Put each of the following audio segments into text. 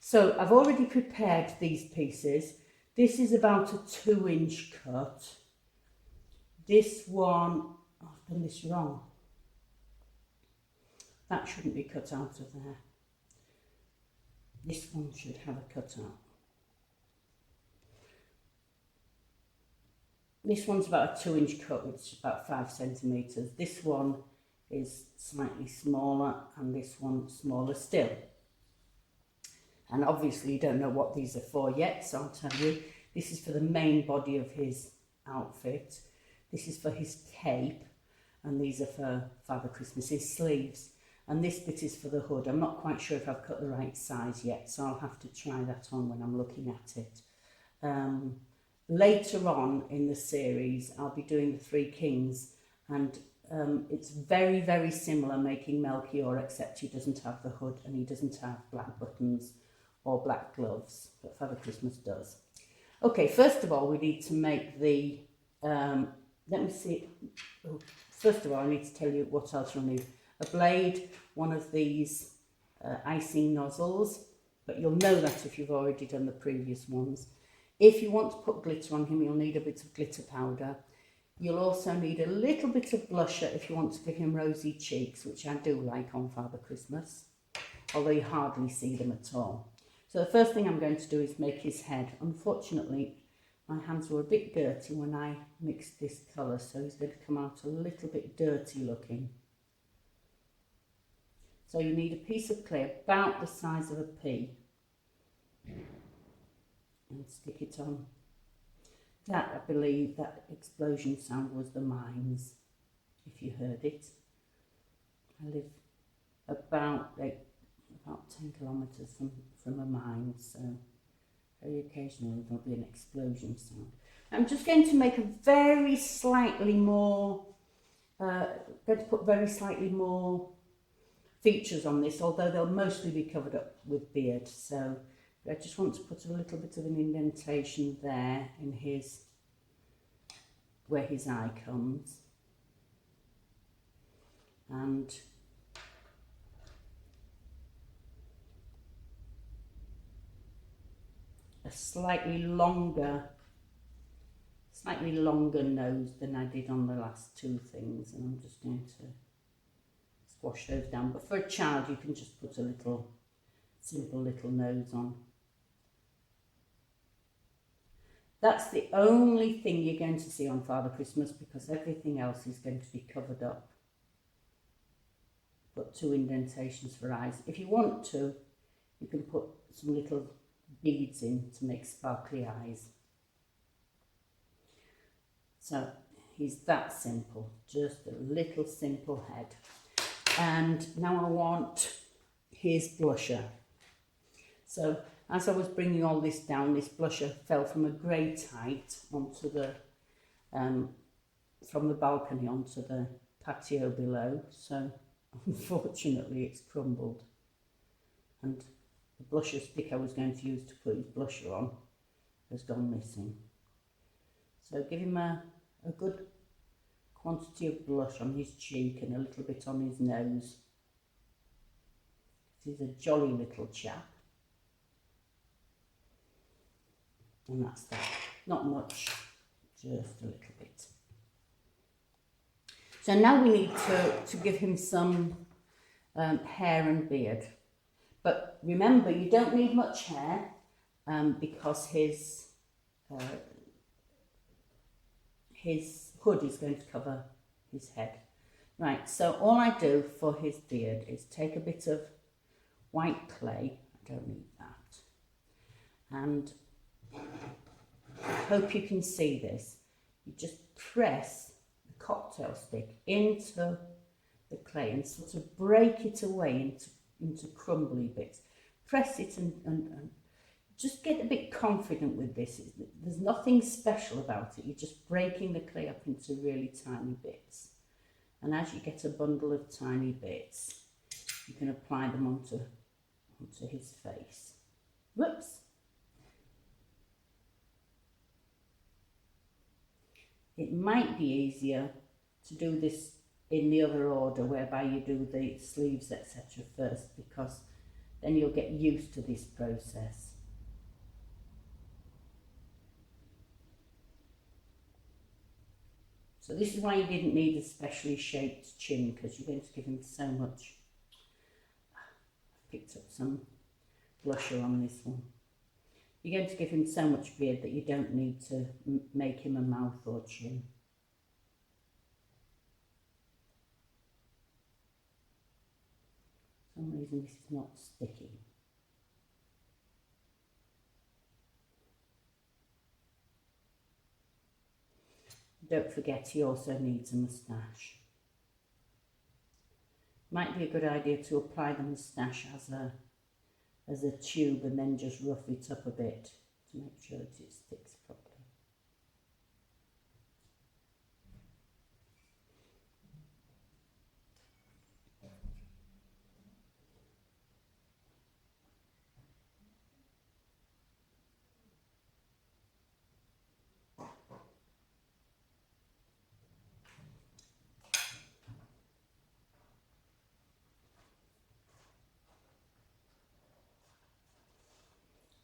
So I've already prepared these pieces. This is about a 2-inch cut. This one, oh, I've done this wrong. That shouldn't be cut out of there. This one should have a cut out. This one's about a 2-inch cut, which is about 5 centimetres. This one is slightly smaller and this one smaller still. And obviously you don't know what these are for yet, so I'll tell you. This is for the main body of his outfit. This is for his cape, and these are for Father Christmas's sleeves. And this bit is for the hood. I'm not quite sure if I've cut the right size yet, so I'll have to try that on when I'm looking at it. Later on in the series, I'll be doing the Three Kings, and it's very, very similar making Melchior, except he doesn't have the hood and he doesn't have black buttons or black gloves, but Father Christmas does. Okay, first of all, we need to make the, let me see, oh, first of all, I need to tell you what else you'll need. A blade, one of these icing nozzles, but you'll know that if you've already done the previous ones. If you want to put glitter on him, you'll need a bit of glitter powder. You'll also need a little bit of blusher if you want to give him rosy cheeks, which I do like on Father Christmas, although you hardly see them at all. So the first thing I'm going to do is make his head. Unfortunately, my hands were a bit dirty when I mixed this colour, so he's going to come out a little bit dirty looking. So you need a piece of clay about the size of a pea and stick it on. That, I believe, that explosion sound was the mines, if you heard it. I live about 10 kilometres from a mine, so very occasionally there'll be an explosion sound. I'm just going to make a very slightly more, going to put very slightly more features on this, although they'll mostly be covered up with beard. So I just want to put a little bit of an indentation there in his, where his eye comes, and a slightly longer nose than I did on the last two things, and I'm just going to squash those down. But for a child, you can just put a little simple little nose on. That's the only thing you're going to see on Father Christmas, because everything else is going to be covered up. Put 2 indentations for eyes. If you want to, you can put some little beads in to make sparkly eyes. So he's that simple, just a little simple head. And now I want his blusher. So as I was bringing all this down, this blusher fell from a great height onto the, from the balcony onto the patio below. So unfortunately it's crumbled. And the blusher stick I was going to use to put his blusher on has gone missing. So give him a good quantity of blush on his cheek and a little bit on his nose. He's a jolly little chap. And that's that. Not much, just a little bit. So now we need to give him some hair and beard. But remember, you don't need much hair because his hood is going to cover his head. Right, so all I do for his beard is take a bit of white clay. I don't need that. And I hope you can see this. You just press the cocktail stick into the clay and sort of break it away into crumbly bits. Press it and just get a bit confident with this. There's nothing special about it. You're just breaking the clay up into really tiny bits. And as you get a bundle of tiny bits, you can apply them onto his face. Whoops. It might be easier to do this in the other order, whereby you do the sleeves, etc. first, because then you'll get used to this process. So this is why you didn't need a specially shaped chin, because you're going to give him so much. I've picked up some blusher on this one. You're going to give him so much beard that you don't need to make him a mouth or chin. For some reason this is not sticky. Don't forget he also needs a moustache. Might be a good idea to apply the moustache as a tube and then just rough it up a bit to make sure that it sticks properly.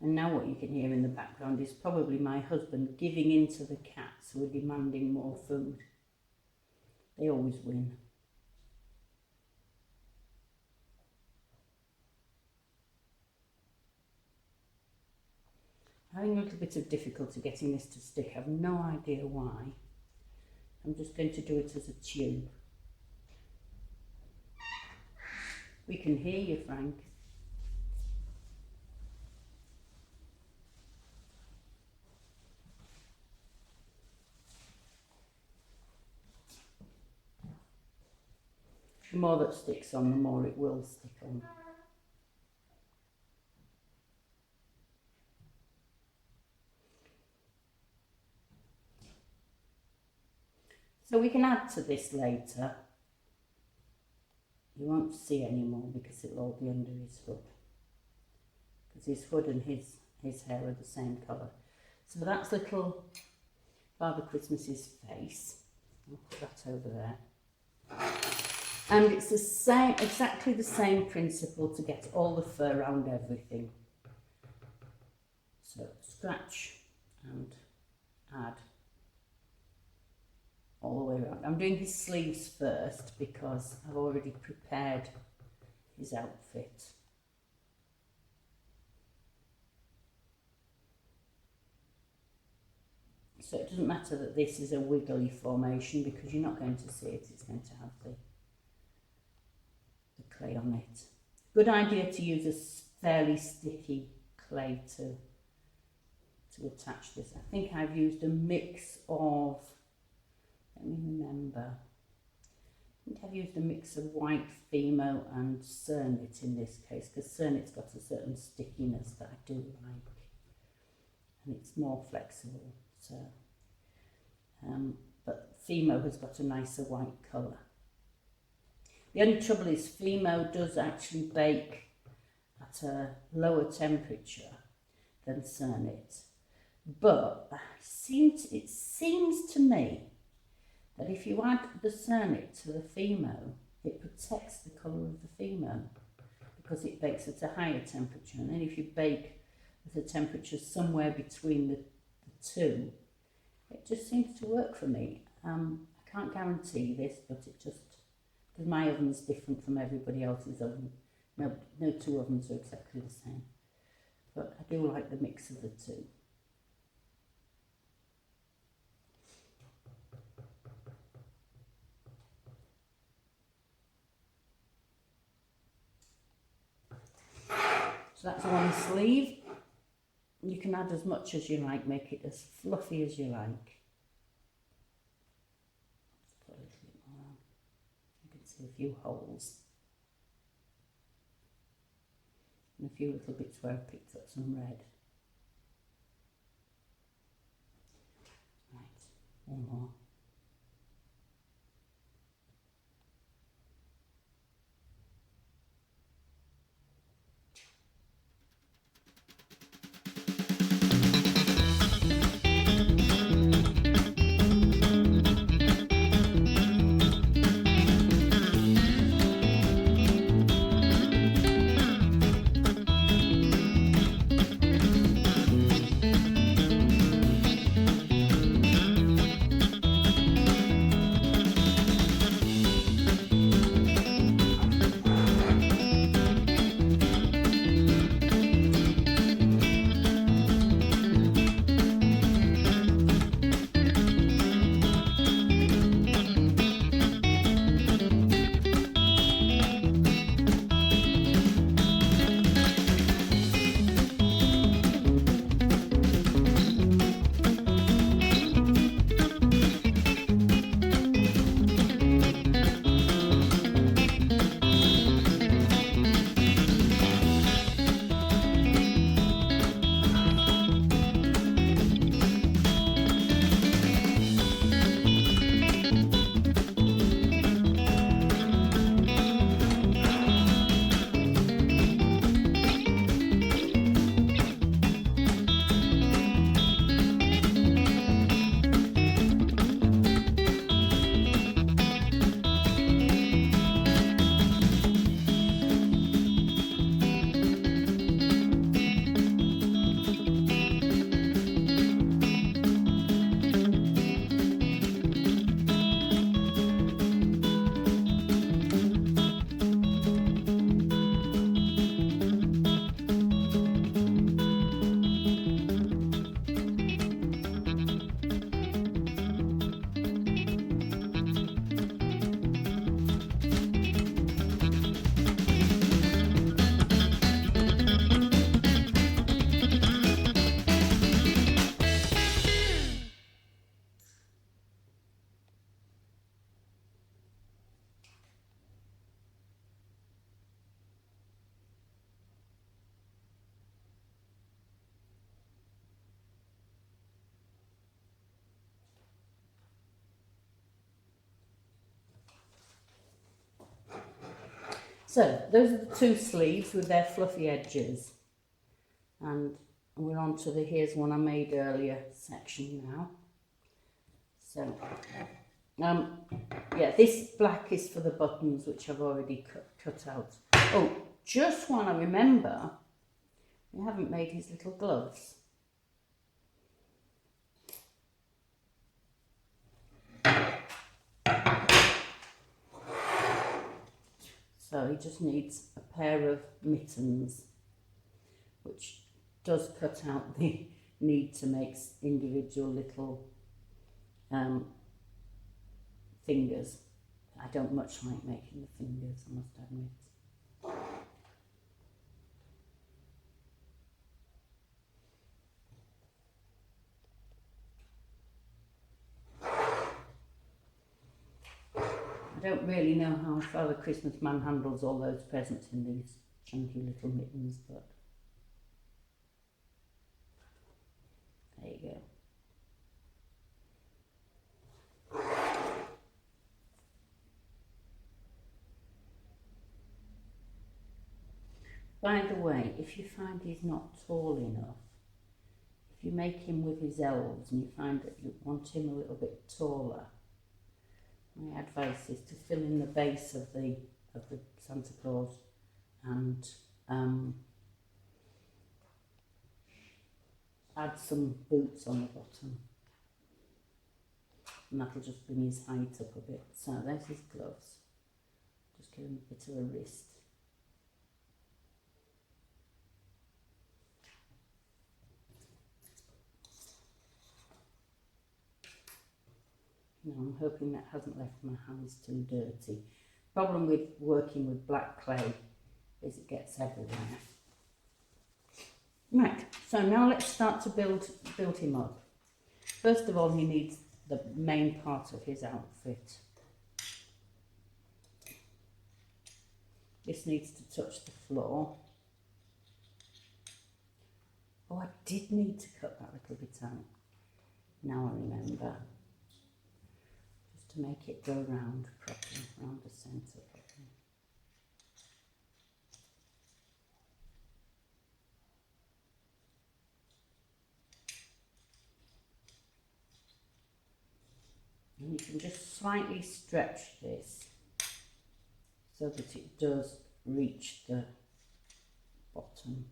And now what you can hear in the background is probably my husband giving in to the cats who are demanding more food. They always win. Having a little bit of difficulty getting this to stick. I have no idea why. I'm just going to do it as a tube. We can hear you, Frank. The more that sticks on, the more it will stick on. So we can add to this later. You won't see anymore because it'll all be under his hood. Because his hood and his hair are the same colour. So that's little Father Christmas's face. I'll put that over there. And it's the same, exactly the same principle to get all the fur around everything. So scratch and add all the way around. I'm doing his sleeves first because I've already prepared his outfit. So it doesn't matter that this is a wiggly formation because you're not going to see it, it's going to have the clay on it. Good idea to use a fairly sticky clay to attach this. I think I've used a mix of, let me remember, I think I've used a mix of white Fimo and Cernit in this case, because Cernit's got a certain stickiness that I do like, and it's more flexible. So, but Fimo has got a nicer white colour. The only trouble is Fimo does actually bake at a lower temperature than Cernit, but it seems to me that if you add the Cernit to the Fimo, it protects the colour of the Fimo because it bakes at a higher temperature, and then if you bake at a temperature somewhere between the two, it just seems to work for me. I can't guarantee this, but it just, because my oven is different from everybody else's oven. No two ovens are exactly the same. But I do like the mix of the two. So that's one sleeve. You can add as much as you like, make it as fluffy as you like. Just put a little bit more on. You can see a few holes. And a few little bits where I picked up some red. Right, one more. So those are the two sleeves with their fluffy edges, and we're on to the here's one I made earlier section now. So yeah, this black is for the buttons, which I've already cut out. Oh, just when I remember, we haven't made his little gloves. So he just needs a pair of mittens, which does cut out the need to make individual little fingers. I don't much like making the fingers, I must admit. I don't really know how Father Christmas Man handles all those presents in these chunky little mittens, but there you go. By the way, if you find he's not tall enough, if you make him with his elves and you find that you want him a little bit taller, my advice is to fill in the base of the Santa Claus and add some boots on the bottom, and that'll just bring his height up a bit. So there's his gloves. Just give him a bit of a wrist. Now I'm hoping that hasn't left my hands too dirty. Problem with working with black clay is it gets everywhere. Right, so now let's start to build him up. First of all, he needs the main part of his outfit. This needs to touch the floor. Oh, I did need to cut that little bit out. Now I remember. To make it go round properly, round the centre properly. And you can just slightly stretch this so that it does reach the bottom.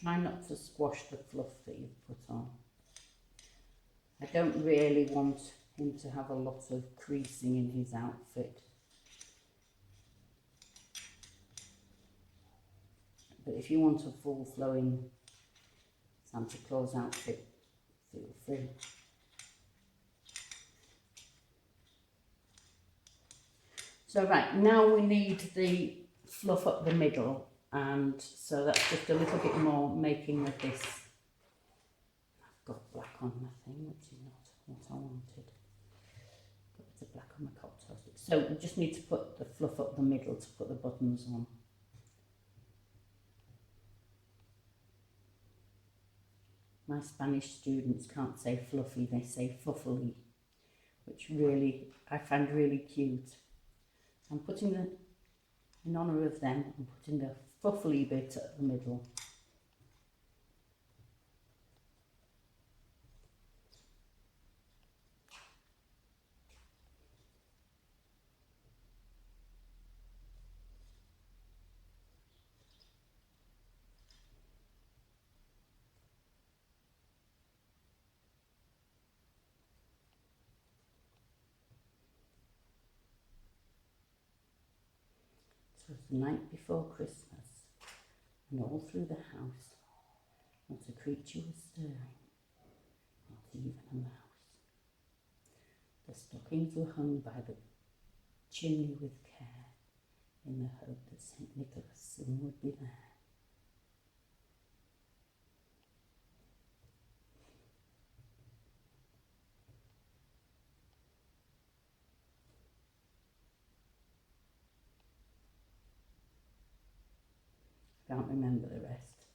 Try not to squash the fluff that you've put on. I don't really want him to have a lot of creasing in his outfit. But if you want a full flowing Santa Claus outfit, feel free. So right, now we need the fluff up the middle, and so that's just a little bit more making of this. I've got black on my thing, which is not what I wanted. Got a bit of black on my cocktail stick. So we just need to put the fluff up the middle to put the buttons on. My Spanish students can't say fluffy, they say fuffly, which really, I find really cute. I'm putting the, in honour of them, I'm putting the fuffly bit at the middle. It was the night before Christmas, and all through the house, not a creature was stirring, not even a mouse. The stockings were hung by the chimney with care, in the hope that St. Nicholas soon would be there. I can't remember the rest.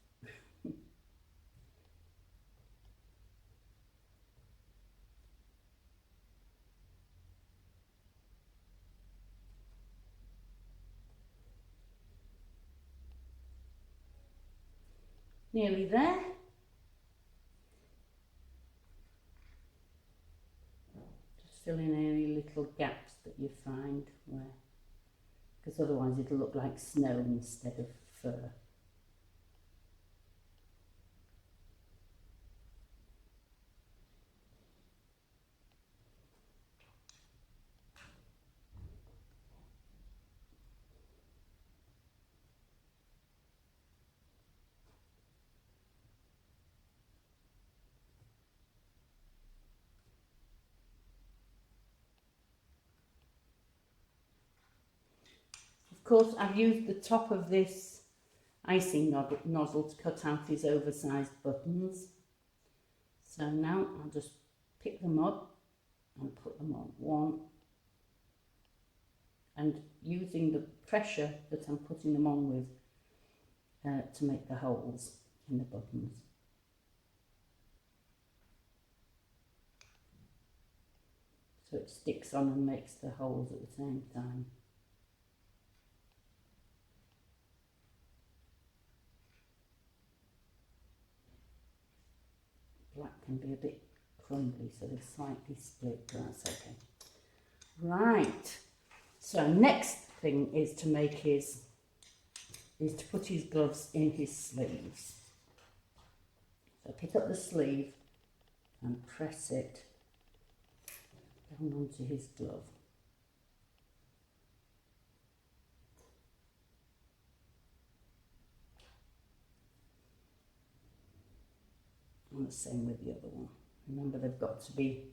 nearly there. Just fill in any little gaps that you find where, because otherwise it'll look like snow instead of fur. Of course, I've used the top of this icing nozzle to cut out these oversized buttons. So now I'll just pick them up and put them on one. And using the pressure that I'm putting them on with to make the holes in the buttons. So it sticks on and makes the holes at the same time. Black can be a bit crumbly, so they're slightly split, but that's okay. Right, so next thing is to make is to put his gloves in his sleeves. So pick up the sleeve and press it down onto his glove. And the same with the other one. Remember, they've got to be,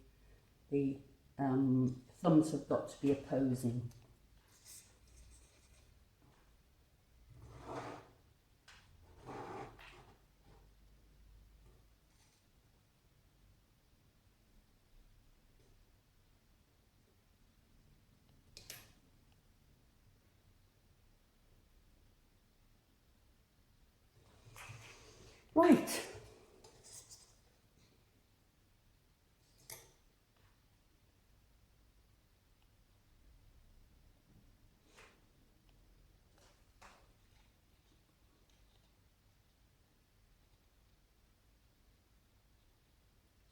the thumbs have got to be opposing. Right.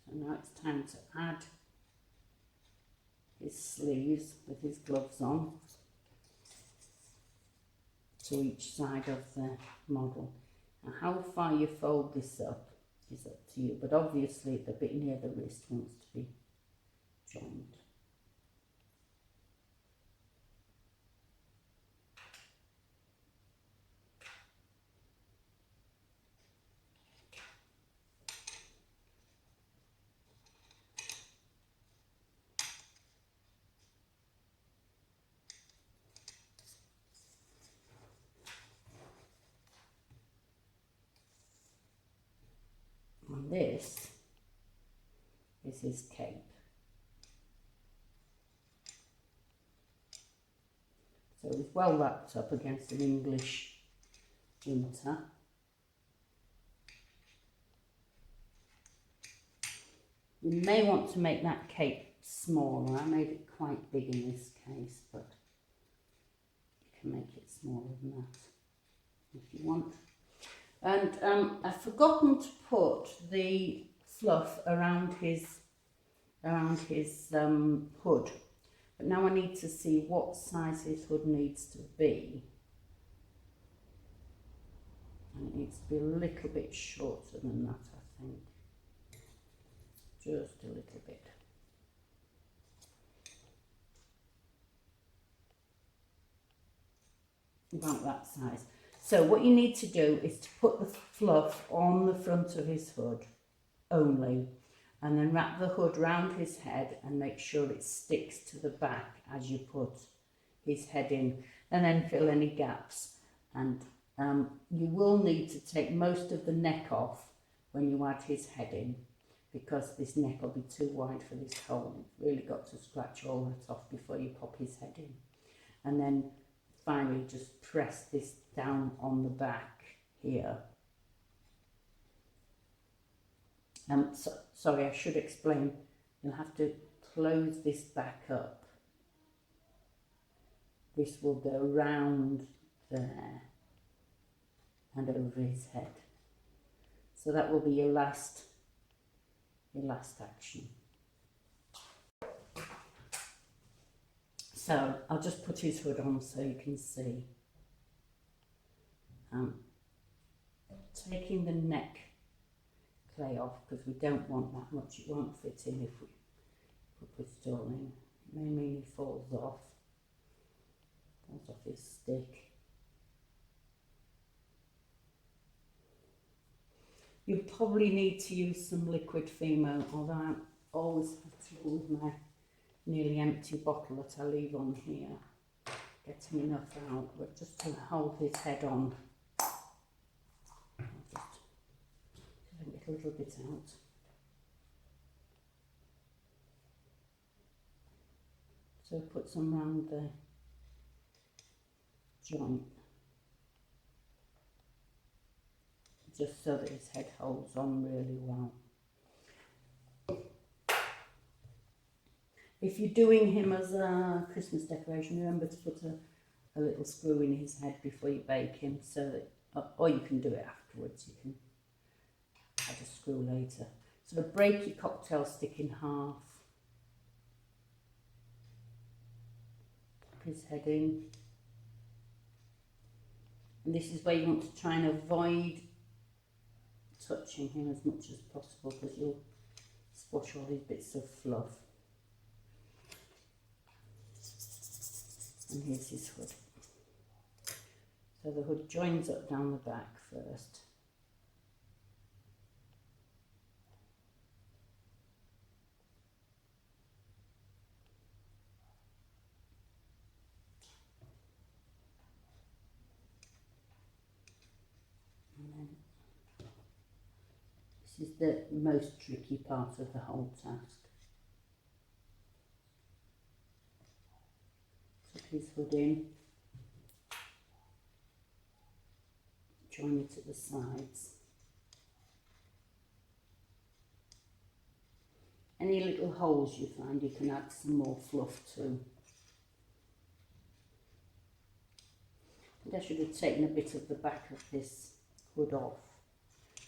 So now it's time to add his sleeves with his gloves on to each side of the model. Now how far you fold this up is up to you, but obviously the bit near the wrist wants to be joined. And this is his cape. So he's well wrapped up against an English winter. You may want to make that cape smaller. I made it quite big in this case, but you can make it smaller than that if you want. And I've forgotten to put the fluff around his hood. But now I need to see what size his hood needs to be. And it needs to be a little bit shorter than that, I think. Just a little bit. About that size. So what you need to do is to put the fluff on the front of his hood only, and then wrap the hood round his head and make sure it sticks to the back as you put his head in, and then fill any gaps. And you will need to take most of the neck off when you add his head in, because this neck will be too wide for this hole. You've really got to scratch all that off before you pop his head in. And then finally just press this down on the back here. Sorry, I should explain. You'll have to close this back up. This will go round there and over his head. So that will be your last action. So I'll just put his hood on so you can see. Taking the neck clay off because we don't want that much. It won't fit in if we put it all in. It may mean he falls off his stick. You probably need to use some liquid Fimo, although I always have trouble with my nearly empty bottle that I leave on here, getting enough out, but just to hold his head on. I'll just bring it a little bit out. So put some round the joint, just so that his head holds on really well. If you're doing him as a Christmas decoration, remember to put a little screw in his head before you bake him, so that, or you can do it afterwards, you can add a screw later. So break your cocktail stick in half, pop his head in, and this is where you want to try and avoid touching him as much as possible because you'll squash all these bits of fluff. And here's his hood. So the hood joins up down the back first. And then this is the most tricky part of the whole task. Tuck his hood in, join it at the sides. Any little holes you find, you can add some more fluff to. I should have taken a bit of the back of this hood off. I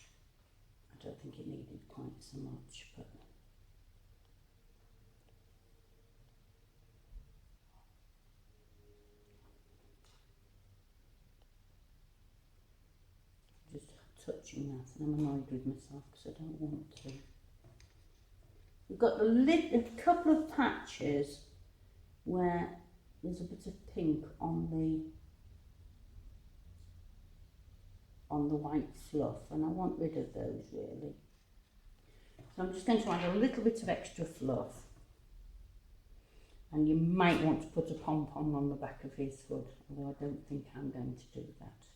don't think it needed quite so much, but just touching that, and I'm annoyed with myself because I don't want to. We've got a couple of patches where there's a bit of pink on the white fluff, and I want rid of those really. So I'm just going to add a little bit of extra fluff, and you might want to put a pom-pom on the back of his hood, although I don't think I'm going to do that.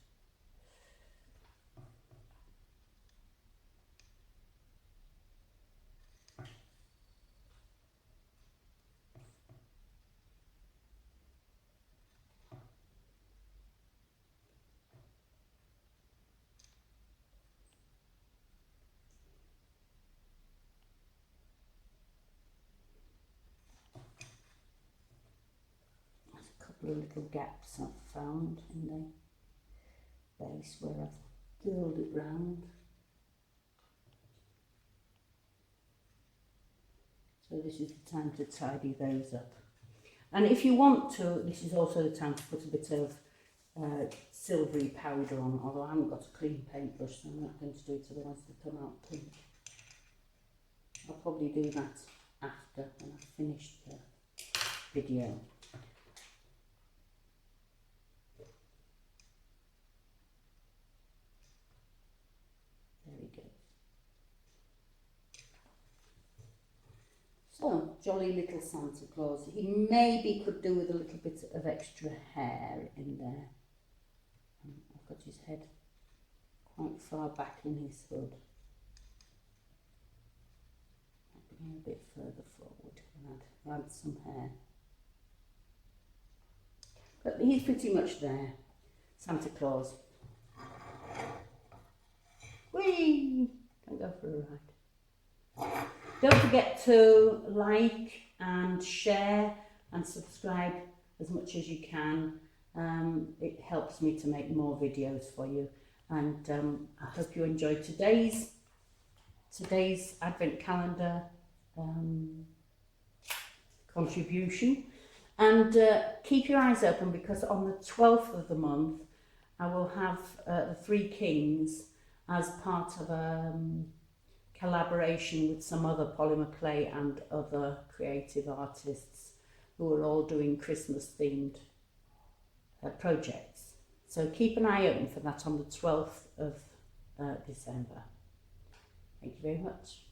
Little gaps I've found in the base where I've filled it round. So this is the time to tidy those up. And if you want to, this is also the time to put a bit of silvery powder on, although I haven't got a clean paintbrush, so I'm not going to do it, otherwise they'll come out pink. I'll probably do that after when I've finished the video. So, jolly little Santa Claus. He maybe could do with a little bit of extra hair in there. I've got his head quite far back in his hood. I'll bring him a bit further forward and add some hair. But he's pretty much there. Santa Claus. Whee! Don't go for a ride. Don't forget to like and share and subscribe as much as you can. It helps me to make more videos for you. And I hope you enjoyed today's Advent calendar contribution. And keep your eyes open, because on the 12th of the month I will have the Three Kings as part of a collaboration with some other polymer clay and other creative artists who are all doing Christmas themed projects. So keep an eye open for that on the 12th of December. Thank you very much.